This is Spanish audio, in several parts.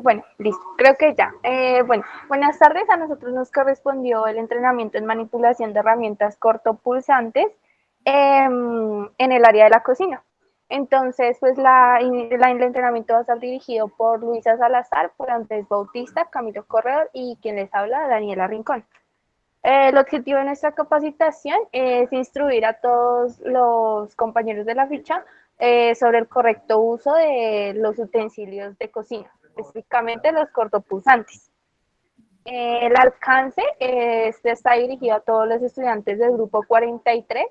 Bueno, listo, creo que ya. Bueno, buenas tardes. A nosotros nos correspondió el entrenamiento en manipulación de herramientas cortopulsantes en el área de la cocina. Entonces, pues el entrenamiento va a estar dirigido por Luisa Salazar, por Andrés Bautista, Camilo Corredor y quien les habla, Daniela Rincón. El objetivo de nuestra capacitación es instruir a todos los compañeros de la ficha sobre el correcto uso de los utensilios de cocina, específicamente los cortopulsantes. El alcance este está dirigido a todos los estudiantes del grupo 43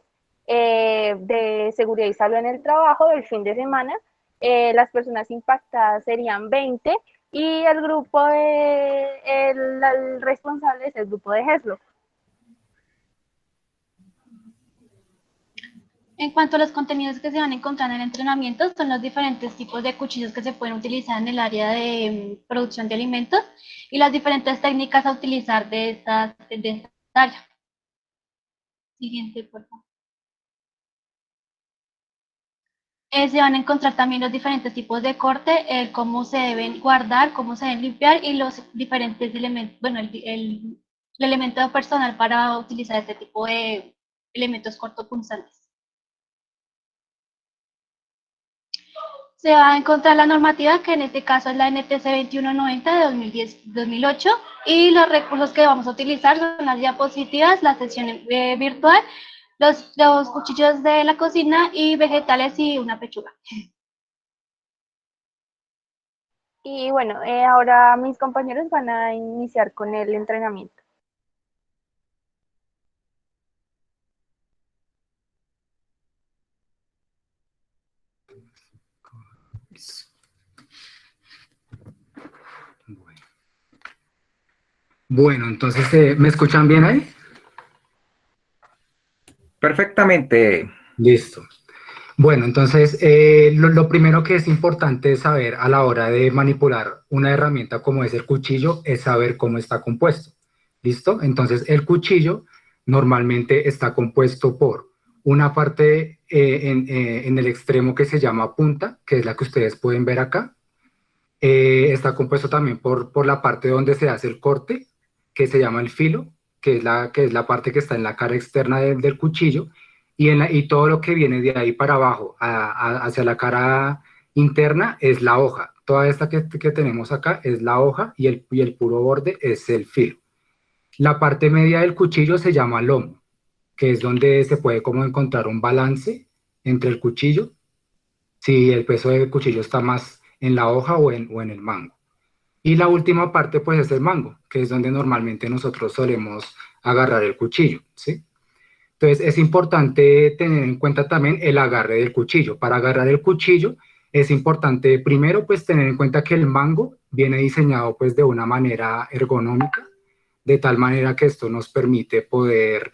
de seguridad y salud en el trabajo del fin de semana. Las personas impactadas serían 20 y el grupo el responsable es el grupo de HESLO. En cuanto a los contenidos que se van a encontrar en el entrenamiento, son los diferentes tipos de cuchillos que se pueden utilizar en el área de producción de alimentos y las diferentes técnicas a utilizar de esta área. Siguiente, por favor. Se van a encontrar también los diferentes tipos de corte, cómo se deben guardar, cómo se deben limpiar y los diferentes elementos, bueno, el elemento personal para utilizar este tipo de elementos cortopunzantes. Se va a encontrar la normativa, que en este caso es la NTC 2190 de 2010-2008, y los recursos que vamos a utilizar son las diapositivas, la sesión virtual, los cuchillos de la cocina y vegetales y una pechuga. Y bueno, ahora mis compañeros van a iniciar con el entrenamiento. Bueno, entonces, ¿me escuchan bien ahí? Perfectamente. Listo. Bueno, entonces, lo primero que es importante saber a la hora de manipular una herramienta como es el cuchillo es saber cómo está compuesto. ¿Listo? Entonces, el cuchillo normalmente está compuesto por una parte en el extremo que se llama punta, que es la que ustedes pueden ver acá. Está compuesto también por la parte donde se hace el corte, que se llama el filo, que es la parte que está en la cara externa del cuchillo, y todo lo que viene de ahí para abajo, hacia la cara interna, es la hoja. Toda esta que tenemos acá es la hoja y el puro borde es el filo. La parte media del cuchillo se llama lomo, que es donde se puede como encontrar un balance entre el cuchillo, si el peso del cuchillo está más en la hoja o en el mango. Y la última parte pues es el mango, que es donde normalmente nosotros solemos agarrar el cuchillo, ¿sí? Entonces es importante tener en cuenta también el agarre del cuchillo. Para agarrar el cuchillo es importante primero pues tener en cuenta que el mango viene diseñado pues de una manera ergonómica, de tal manera que esto nos permite poder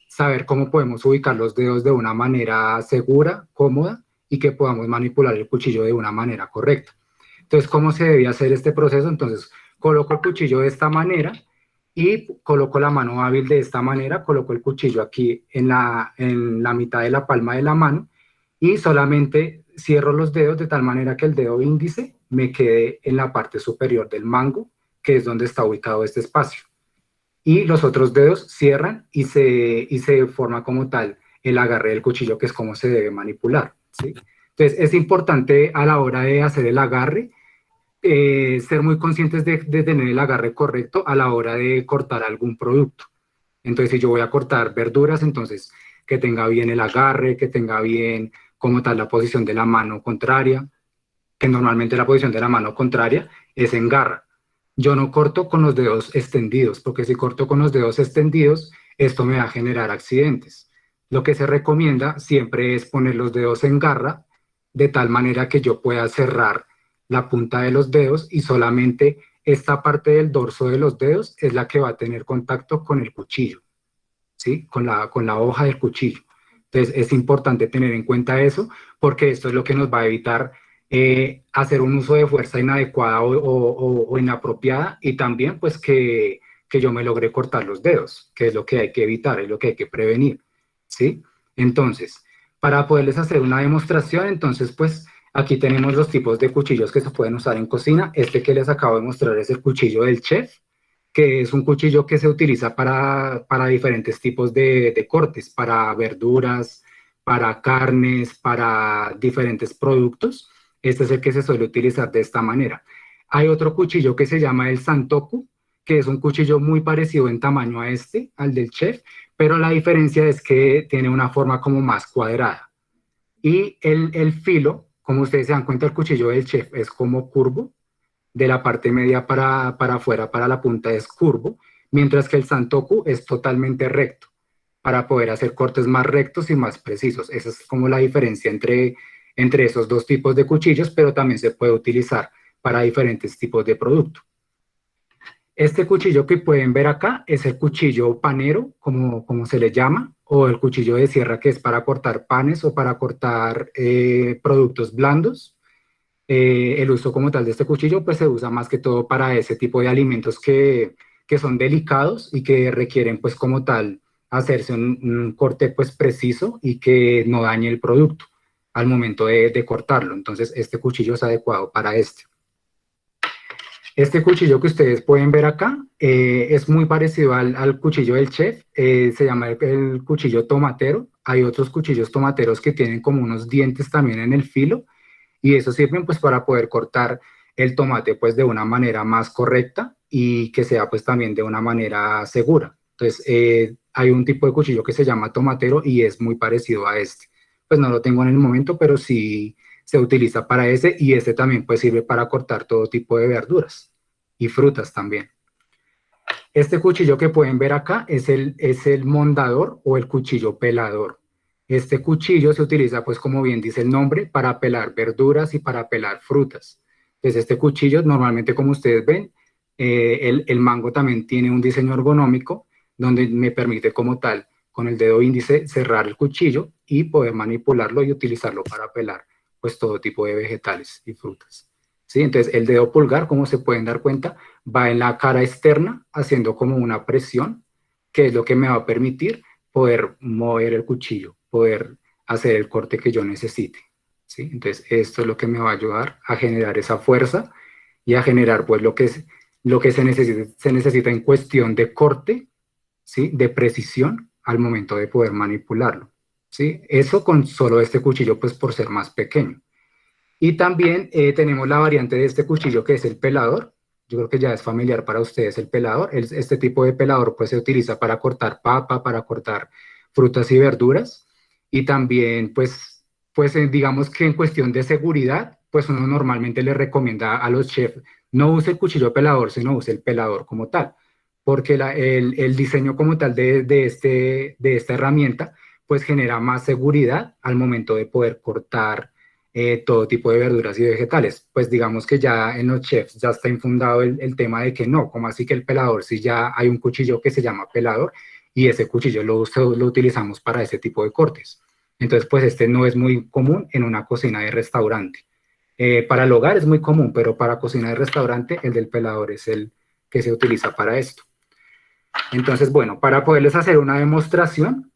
saber cómo podemos ubicar los dedos de una manera segura, cómoda y que podamos manipular el cuchillo de una manera correcta. Entonces, ¿cómo se debe hacer este proceso? Entonces, coloco el cuchillo de esta manera y coloco la mano hábil de esta manera, coloco el cuchillo aquí en la mitad de la palma de la mano y solamente cierro los dedos de tal manera que el dedo índice me quede en la parte superior del mango, que es donde está ubicado este espacio. Y los otros dedos cierran y se forma como tal el agarre del cuchillo, que es como se debe manipular, ¿sí? Entonces, es importante a la hora de hacer el agarre, ser muy conscientes de tener el agarre correcto a la hora de cortar algún producto. Entonces, si yo voy a cortar verduras, entonces que tenga bien el agarre, que tenga bien como tal la posición de la mano contraria, que normalmente la posición de la mano contraria es en garra. Yo no corto con los dedos extendidos, porque si corto con los dedos extendidos, esto me va a generar accidentes. Lo que se recomienda siempre es poner los dedos en garra, de tal manera que yo pueda cerrar la punta de los dedos y solamente esta parte del dorso de los dedos es la que va a tener contacto con el cuchillo, ¿sí? Con la hoja del cuchillo. Entonces es importante tener en cuenta eso porque esto es lo que nos va a evitar hacer un uso de fuerza inadecuada o inapropiada y también pues que yo me logre cortar los dedos, que es lo que hay que evitar, es lo que hay que prevenir, ¿sí? Entonces, para poderles hacer una demostración, entonces pues Aquí tenemos los tipos de cuchillos que se pueden usar en cocina. Este que les acabo de mostrar es el cuchillo del chef, que es un cuchillo que se utiliza para diferentes tipos de cortes, para verduras, para carnes, para diferentes productos. Este es el que se suele utilizar de esta manera. Hay otro cuchillo que se llama el santoku, que es un cuchillo muy parecido en tamaño a este, al del chef, pero la diferencia es que tiene una forma como más cuadrada. Y el filo, como ustedes se dan cuenta, el cuchillo del chef es como curvo, de la parte media para afuera, para la punta es curvo, mientras que el santoku es totalmente recto, para poder hacer cortes más rectos y más precisos. Esa es como la diferencia entre esos dos tipos de cuchillos, pero también se puede utilizar para diferentes tipos de producto. Este cuchillo que pueden ver acá es el cuchillo panero, como se le llama, o el cuchillo de sierra, que es para cortar panes o para cortar productos blandos. El uso como tal de este cuchillo pues se usa más que todo para ese tipo de alimentos que son delicados y que requieren pues como tal hacerse un corte pues preciso y que no dañe el producto al momento de cortarlo. Entonces este cuchillo es adecuado para este. Este cuchillo que ustedes pueden ver acá es muy parecido al cuchillo del chef, se llama el cuchillo tomatero. Hay otros cuchillos tomateros que tienen como unos dientes también en el filo, y eso sirven pues para poder cortar el tomate pues de una manera más correcta y que sea pues también de una manera segura. Entonces hay un tipo de cuchillo que se llama tomatero y es muy parecido a este. Pues no lo tengo en el momento, pero sí se utiliza para ese, y este también pues sirve para cortar todo tipo de verduras y frutas también. Este cuchillo que pueden ver acá es el mondador o el cuchillo pelador. Este cuchillo se utiliza, pues como bien dice el nombre, para pelar verduras y para pelar frutas. Entonces este cuchillo normalmente, como ustedes ven, el mango también tiene un diseño ergonómico donde me permite como tal con el dedo índice cerrar el cuchillo y poder manipularlo y utilizarlo para pelar pues todo tipo de vegetales y frutas. ¿Sí? Entonces el dedo pulgar, como se pueden dar cuenta, va en la cara externa haciendo como una presión, que es lo que me va a permitir poder mover el cuchillo, poder hacer el corte que yo necesite. ¿Sí? Entonces esto es lo que me va a ayudar a generar esa fuerza y a generar pues lo que se necesita en cuestión de corte, ¿sí? De precisión al momento de poder manipularlo. ¿Sí? Eso con solo este cuchillo pues por ser más pequeño. Y también tenemos la variante de este cuchillo que es el pelador. Yo creo que ya es familiar para ustedes el pelador. Este tipo de pelador pues se utiliza para cortar papa, para cortar frutas y verduras. Y también pues digamos que en cuestión de seguridad, pues uno normalmente le recomienda a los chefs no use el cuchillo pelador, sino use el pelador como tal. Porque el diseño como tal de esta herramienta pues genera más seguridad al momento de poder cortar todo tipo de verduras y vegetales. Pues digamos que ya en los chefs ya está infundado el tema de que no, como así que el pelador, si ya hay un cuchillo que se llama pelador y ese cuchillo lo utilizamos para ese tipo de cortes. Entonces, pues este no es muy común en una cocina de restaurante. Para el hogar es muy común, pero para cocina de restaurante el del pelador es el que se utiliza para esto. Entonces, bueno, para poderles hacer una demostración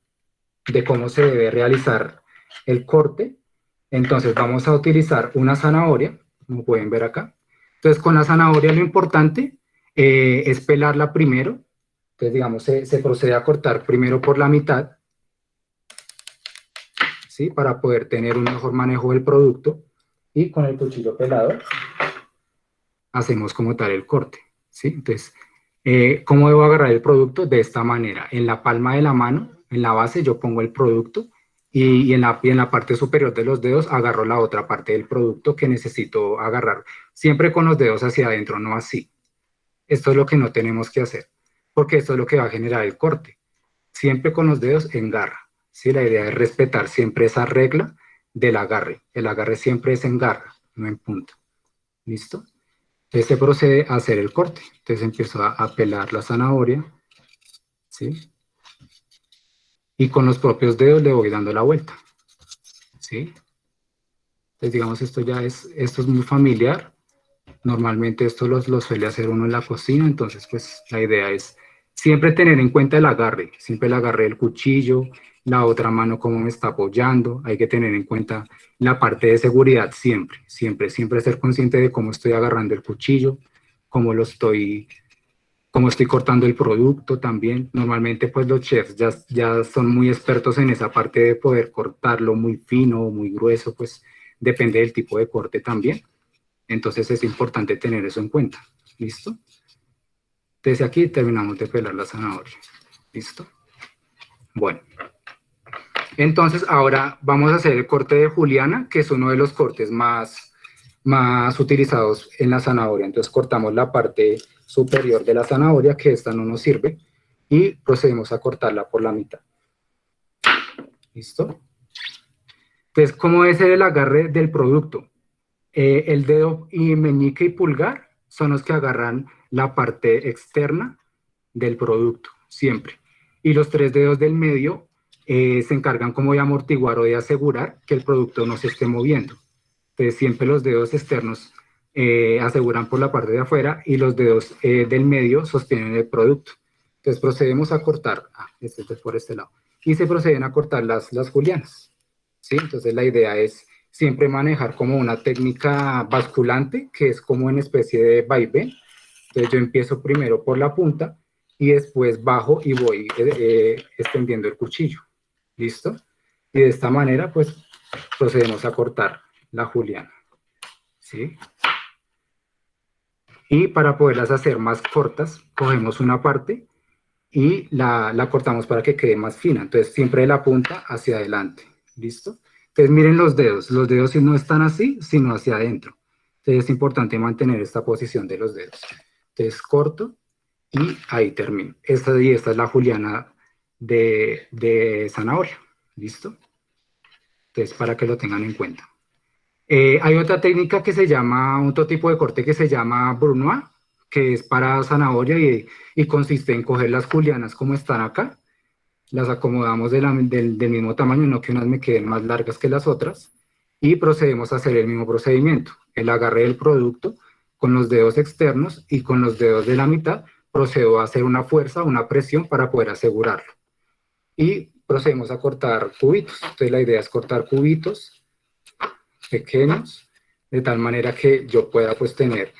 de cómo se debe realizar el corte, entonces vamos a utilizar una zanahoria, como pueden ver acá. Entonces con la zanahoria lo importante es pelarla primero. Entonces digamos se procede a cortar primero por la mitad, ¿sí? Para poder tener un mejor manejo del producto, y con el cuchillo pelador hacemos como tal el corte, ¿sí? Entonces, ¿cómo debo agarrar el producto? De esta manera, en la palma de la mano, en la base yo pongo el producto, y en la parte superior de los dedos agarro la otra parte del producto que necesito agarrar, siempre con los dedos hacia adentro, no así. Esto es lo que no tenemos que hacer, porque esto es lo que va a generar el corte. Siempre con los dedos en garra, ¿sí? La idea es respetar siempre esa regla del agarre. El agarre siempre es en garra, no en punta. ¿Listo? Entonces se procede a hacer el corte. Entonces empiezo a pelar la zanahoria, ¿sí? Y con los propios dedos le voy dando la vuelta, ¿sí? Entonces digamos esto es muy familiar. Normalmente esto lo suele hacer uno en la cocina, entonces pues la idea es siempre tener en cuenta el agarre, siempre el agarre del cuchillo la otra mano cómo me está apoyando. Hay que tener en cuenta la parte de seguridad siempre, siempre, siempre ser consciente de cómo estoy agarrando el cuchillo, cómo estoy cortando el producto también. Normalmente pues los chefs ya son muy expertos en esa parte de poder cortarlo muy fino o muy grueso, pues depende del tipo de corte también. Entonces es importante tener eso en cuenta. ¿Listo? Desde aquí terminamos de pelar la zanahoria. ¿Listo? Bueno. Entonces ahora vamos a hacer el corte de juliana, que es uno de los cortes más utilizados en la zanahoria. Entonces cortamos la parte superior de la zanahoria, que esta no nos sirve, y procedemos a cortarla por la mitad. ¿Listo? Entonces, ¿cómo es el agarre del producto? El dedo y meñique y pulgar son los que agarran la parte externa del producto, siempre. Y los 3 dedos del medio se encargan como de amortiguar o de asegurar que el producto no se esté moviendo. Entonces, siempre los dedos externos aseguran por la parte de afuera y los dedos del medio sostienen el producto. Entonces, procedemos a cortar, este es por este lado, y se proceden a cortar las julianas. ¿Sí? Entonces, la idea es siempre manejar como una técnica basculante, que es como una especie de vaivén. Entonces, yo empiezo primero por la punta y después bajo y voy extendiendo el cuchillo. ¿Listo? Y de esta manera, pues, procedemos a cortar la juliana. ¿Sí? Y para poderlas hacer más cortas, cogemos una parte y la cortamos para que quede más fina. Entonces, siempre de la punta hacia adelante. ¿Listo? Entonces, miren los dedos no están así, sino hacia adentro. Entonces, es importante mantener esta posición de los dedos. Entonces, corto y ahí termino. Esta es la juliana de zanahoria. ¿Listo? Entonces, para que lo tengan en cuenta. Hay otra técnica que se llama, otro tipo de corte que se llama brunoise, que es para zanahoria y consiste en coger las julianas como están acá, las acomodamos del mismo tamaño, no que unas me queden más largas que las otras, y procedemos a hacer el mismo procedimiento, el agarre del producto con los dedos externos y con los dedos de la mitad procedo a hacer una fuerza, una presión para poder asegurarlo. Y procedemos a cortar cubitos. Entonces la idea es cortar cubitos pequeños, de tal manera que yo pueda pues tener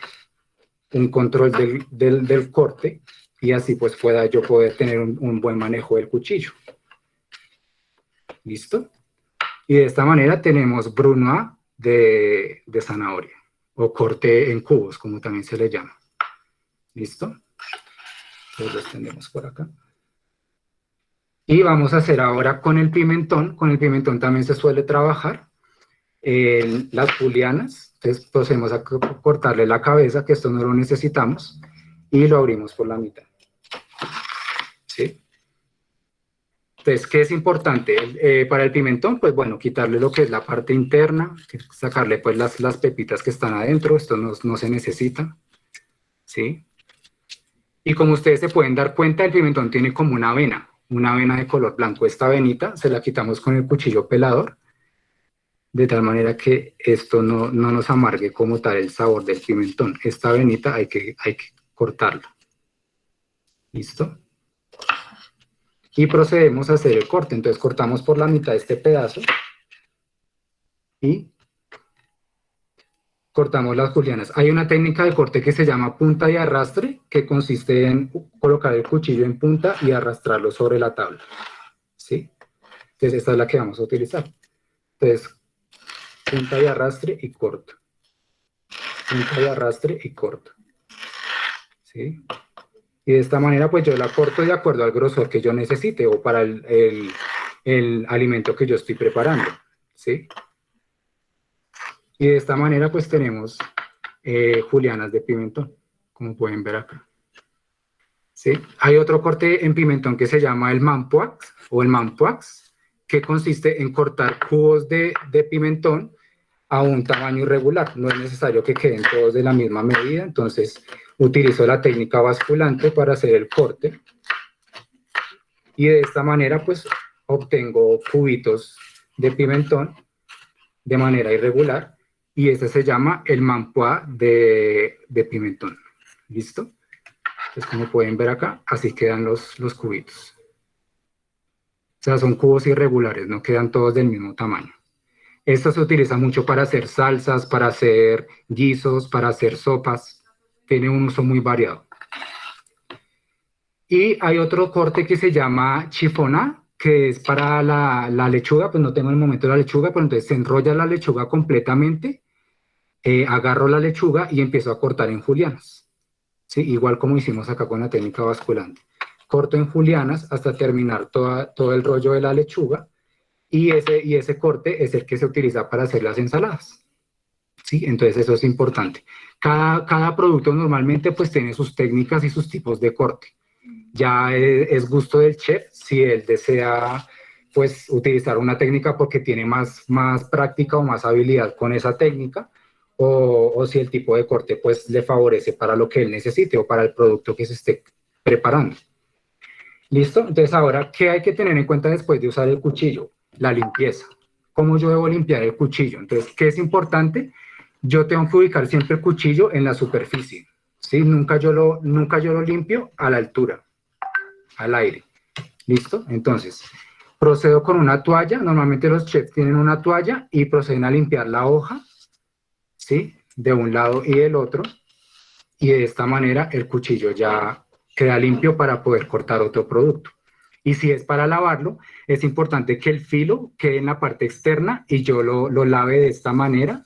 un control del corte y así pues pueda yo poder tener un buen manejo del cuchillo. ¿Listo? Y de esta manera tenemos brunoise de zanahoria, o corte en cubos, como también se le llama. ¿Listo? Entonces lo extendemos por acá. Y vamos a hacer ahora con el pimentón. Con el pimentón también se suele trabajar las julianas. Entonces procedemos a cortarle la cabeza, que esto no lo necesitamos, y lo abrimos por la mitad. ¿Sí? Entonces, ¿qué es importante? Para el pimentón, pues bueno, quitarle lo que es la parte interna, sacarle pues las pepitas que están adentro, esto no se necesita. ¿Sí? Y como ustedes se pueden dar cuenta, el pimentón tiene como una vena de color blanco. Esta venita se la quitamos con el cuchillo pelador, de tal manera que esto no nos amargue como tal el sabor del pimentón. Esta venita hay que cortarla. ¿Listo? Y procedemos a hacer el corte. Entonces cortamos por la mitad este pedazo y cortamos las julianas. Hay una técnica de corte que se llama punta y arrastre, que consiste en colocar el cuchillo en punta y arrastrarlo sobre la tabla. ¿Sí? Entonces esta es la que vamos a utilizar. Entonces, punta y arrastre y corto. Punta y arrastre y corto. ¿Sí? Y de esta manera pues yo la corto de acuerdo al grosor que yo necesite o para el alimento que yo estoy preparando. ¿Sí? Y de esta manera pues tenemos julianas de pimentón, como pueden ver acá. ¿Sí? Hay otro corte en pimentón que se llama el mampoix o el mampoix, que consiste en cortar cubos de pimentón a un tamaño irregular. No es necesario que queden todos de la misma medida, entonces utilizo la técnica basculante para hacer el corte. Y de esta manera pues obtengo cubitos de pimentón de manera irregular y este se llama el mampoix de pimentón. ¿Listo? Entonces como pueden ver acá, así quedan los cubitos. sea, son cubos irregulares, no quedan todos del mismo tamaño. Esto se utiliza mucho para hacer salsas, para hacer guisos, para hacer sopas. Tiene un uso muy variado. Y hay otro corte que se llama chifona, que es para la lechuga, pues no tengo el momento de la lechuga, pero entonces se enrolla la lechuga completamente, agarro la lechuga y empiezo a cortar en julianas. ¿Sí? Igual como hicimos acá con la técnica basculante. Corto en julianas hasta terminar todo el rollo de la lechuga y ese corte es el que se utiliza para hacer las ensaladas. ¿Sí? Entonces eso es importante. Cada producto normalmente pues tiene sus técnicas y sus tipos de corte. Ya es gusto del chef si él desea pues utilizar una técnica porque tiene más práctica o más habilidad con esa técnica o si el tipo de corte pues le favorece para lo que él necesite o para el producto que se esté preparando. ¿Listo? Entonces ahora, ¿qué hay que tener en cuenta después de usar el cuchillo? La limpieza. ¿Cómo yo debo limpiar el cuchillo? Entonces, ¿qué es importante? Yo tengo que ubicar siempre el cuchillo en la superficie. ¿Sí? Nunca yo lo limpio a la altura, al aire. ¿Listo? Entonces, procedo con una toalla. Normalmente los chefs tienen una toalla y proceden a limpiar la hoja, ¿sí? De un lado y del otro. Y de esta manera el cuchillo ya queda limpio para poder cortar otro producto. Y si es para lavarlo, es importante que el filo quede en la parte externa y yo lo lave de esta manera,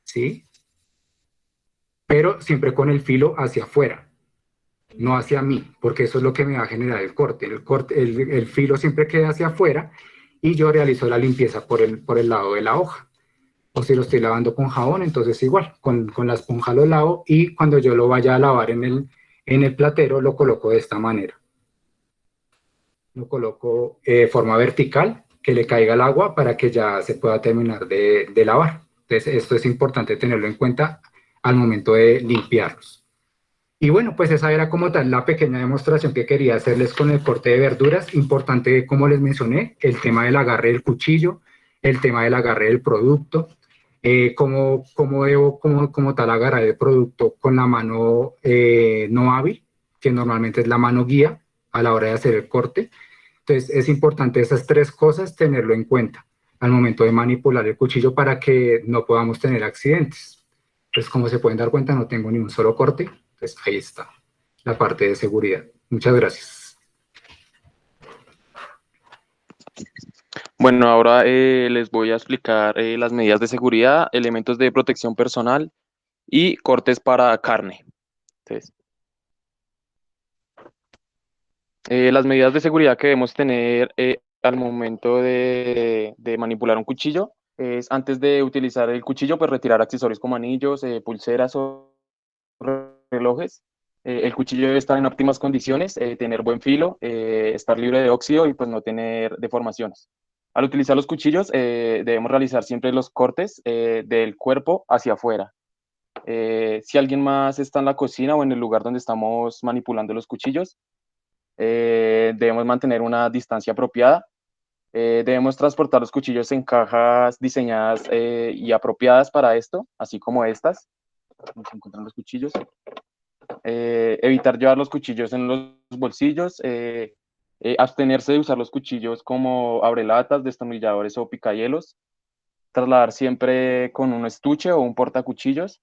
¿sí? Pero siempre con el filo hacia afuera, no hacia mí, porque eso es lo que me va a generar el corte. El filo siempre queda hacia afuera y yo realizo la limpieza por el lado de la hoja. O si lo estoy lavando con jabón, entonces igual, con la esponja lo lavo y cuando yo lo vaya a lavar en el platero lo coloco de esta manera. Lo coloco de forma vertical, que le caiga el agua para que ya se pueda terminar de lavar. Entonces esto es importante tenerlo en cuenta al momento de limpiarlos. Y bueno, pues esa era como tal la pequeña demostración que quería hacerles con el corte de verduras. Importante, como les mencioné, el tema del agarre del cuchillo, el tema del agarre del producto, cómo debo como tal agarrar el producto con la mano no hábil, que normalmente es la mano guía a la hora de hacer el corte. Entonces es importante esas tres cosas tenerlo en cuenta al momento de manipular el cuchillo para que no podamos tener accidentes. Pues como se pueden dar cuenta, no tengo ni un solo corte. Pues ahí está la parte de seguridad. Muchas gracias. Bueno, ahora les voy a explicar las medidas de seguridad, elementos de protección personal y cortes para carne. Entonces, las medidas de seguridad que debemos tener al momento de manipular un cuchillo es antes de utilizar el cuchillo, pues retirar accesorios como anillos, pulseras o relojes. El cuchillo debe estar en óptimas condiciones, tener buen filo, estar libre de óxido y pues no tener deformaciones. Al utilizar los cuchillos debemos realizar siempre los cortes del cuerpo hacia afuera. Si alguien más está en la cocina o en el lugar donde estamos manipulando los cuchillos, debemos mantener una distancia apropiada. Debemos transportar los cuchillos en cajas diseñadas y apropiadas para esto, así como estas. ¿Dónde se encuentran los cuchillos? Evitar llevar los cuchillos en los bolsillos, abstenerse de usar los cuchillos como abrelatas, destornilladores o picahielos, trasladar siempre con un estuche o un portacuchillos,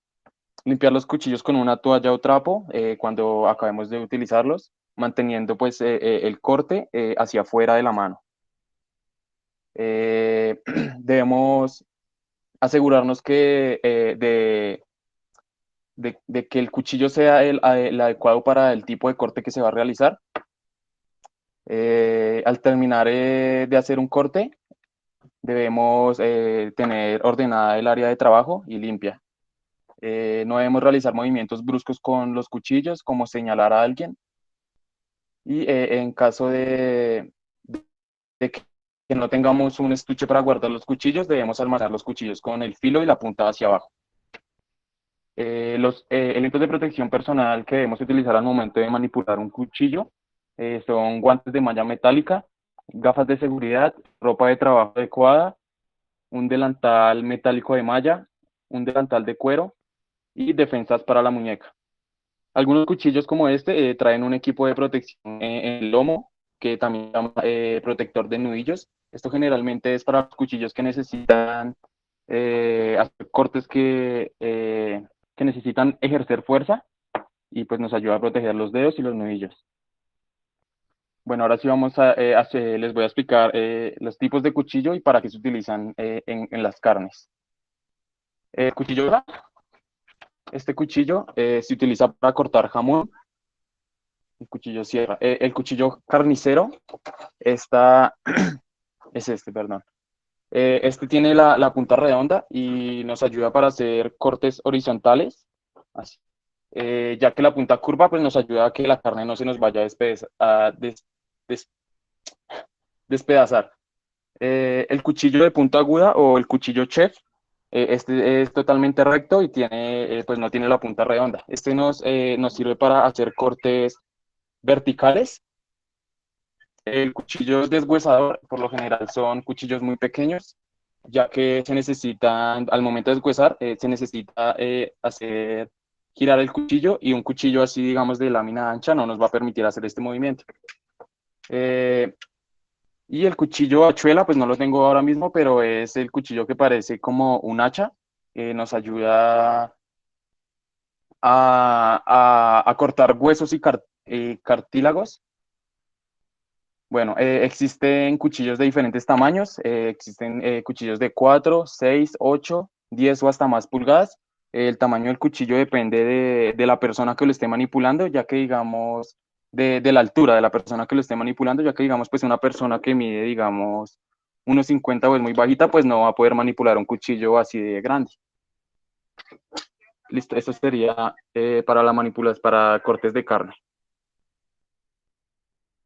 limpiar los cuchillos con una toalla o trapo cuando acabemos de utilizarlos, manteniendo pues el corte hacia afuera de la mano. Debemos asegurarnos que de que el cuchillo sea el adecuado para el tipo de corte que se va a realizar. Al terminar de hacer un corte, debemos tener ordenada el área de trabajo y limpia. No debemos realizar movimientos bruscos con los cuchillos, como señalar a alguien. Y en caso de que no tengamos un estuche para guardar los cuchillos, debemos almacenar los cuchillos con el filo y la punta hacia abajo. Los elementos de protección personal que debemos utilizar al momento de manipular un cuchillo son guantes de malla metálica, gafas de seguridad, ropa de trabajo adecuada, un delantal metálico de malla, un delantal de cuero y defensas para la muñeca. Algunos cuchillos como este traen un equipo de protección en el lomo que también se llama protector de nudillos. Esto generalmente es para los cuchillos que necesitan hacer cortes que necesitan ejercer fuerza y pues nos ayuda a proteger los dedos y los nudillos. Bueno, ahora sí vamos les voy a explicar los tipos de cuchillo y para qué se utilizan en las carnes. El cuchillo, este cuchillo se utiliza para cortar jamón. El cuchillo sierra. El cuchillo carnicero está, es este, perdón. Este tiene la punta redonda y nos ayuda para hacer cortes horizontales, así. Ya que la punta curva pues nos ayuda a que la carne no se nos vaya a despedazar. El cuchillo de punta aguda o el cuchillo chef, este es totalmente recto y pues no tiene la punta redonda. Este nos sirve para hacer cortes verticales. El cuchillo deshuesador, por lo general, son cuchillos muy pequeños, ya que se necesitan, al momento de deshuesar, se necesita hacer girar el cuchillo y un cuchillo así, digamos, de lámina ancha no nos va a permitir hacer este movimiento. Y el cuchillo hachuela, pues no lo tengo ahora mismo, pero es el cuchillo que parece como un hacha, nos ayuda a cortar huesos y cartílagos. Bueno, existen cuchillos de diferentes tamaños, existen cuchillos de 4, 6, 8, 10 o hasta más pulgadas. El tamaño del cuchillo depende de la persona que lo esté manipulando, ya que digamos, de la altura de la persona que lo esté manipulando, ya que digamos, pues una persona que mide, digamos, 1,50 o es muy bajita, pues no va a poder manipular un cuchillo así de grande. Listo, eso sería para cortes de carne.